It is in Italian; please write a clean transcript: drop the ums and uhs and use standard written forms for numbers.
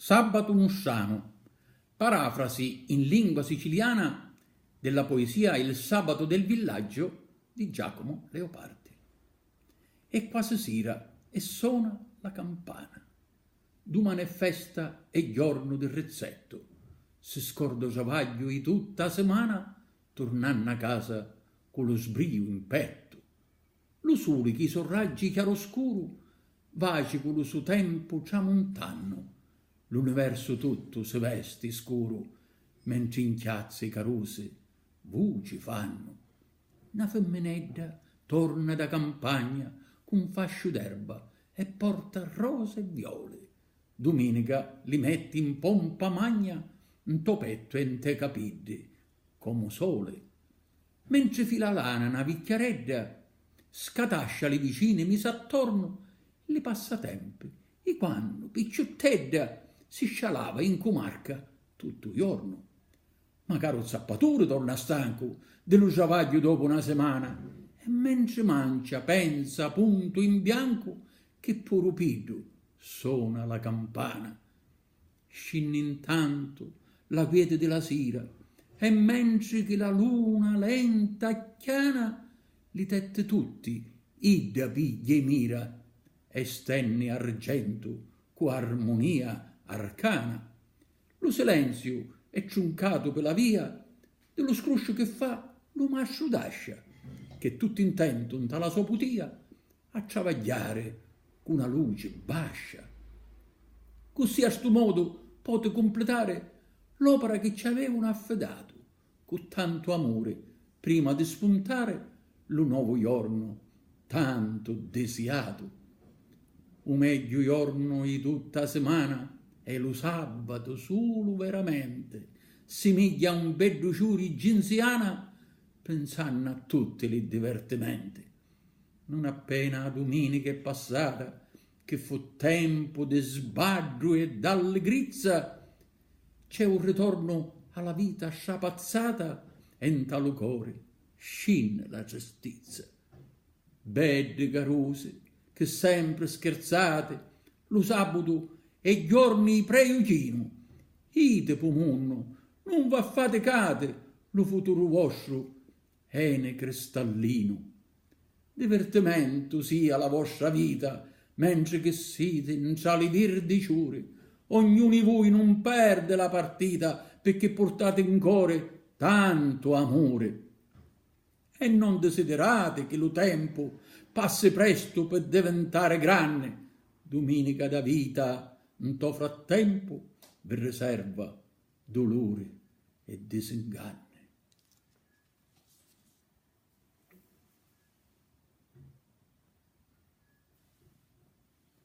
Sabato Musciano, parafrasi in lingua siciliana della poesia Il sabato del villaggio di Giacomo Leopardi. È quasi sera e suona la campana. Domani è festa e giorno del rezzetto. Se scordo travaglio di tutta la settimana, tornando a casa con lo sbrio in petto. Lo sole che i sorraggi chiaroscuro, vaci con lo suo tempo tramontanno. L'universo tutto si vesti scuro, mentre in chiazze carose voci fanno. Una femminedda torna da campagna con un fascio d'erba e porta rose e viole. Domenica li metti in pompa magna, in to petto e in te capiddi, come sole. Mentre fila lana una vicchiaredda, scatascia le vicine mise attorno, li passatempi, e quando picciottedda si scialava in comarca tutto il giorno. Ma caro zappatore torna stanco dello travaglio dopo una settimana e mentre mancia pensa punto in bianco che porupido suona la campana. Scinne intanto la quiete della sera e mentre che la luna lenta chiana li tette tutti idda piglia e mira e stenne argento co armonia arcana. Lo silenzio è ciuncato per la via dello scruscio che fa lo mascio d'ascia, che tutto intento in tala sua putia a travagliare con una luce bascia. Così a sto modo pote completare l'opera che ci avevano affidato con tanto amore prima di spuntare lo nuovo giorno tanto desiato. O meglio giorno di tutta settimana è lo sabato solo veramente, si miglia un bello giuri ginziana pensando a tutti i divertimenti. Non appena la domenica è passata, che fu tempo di sbaggio e d'allegrizia, c'è un ritorno alla vita sciapazzata e in talo core scinde la tristezza. Bedde carose che sempre scherzate, lo sabato e giorni preiugino, ite pomunno, non va faticate, lo futuro vostro ene cristallino. Divertimento sia la vostra vita, mentre che siete in salidir di ciuri. Ognuno di voi non perde la partita perché portate in cuore tanto amore. E non desiderate che lo tempo passi presto per diventare grande. Domenica da vita, in to frattempo, vi riserva dolore e disinganno.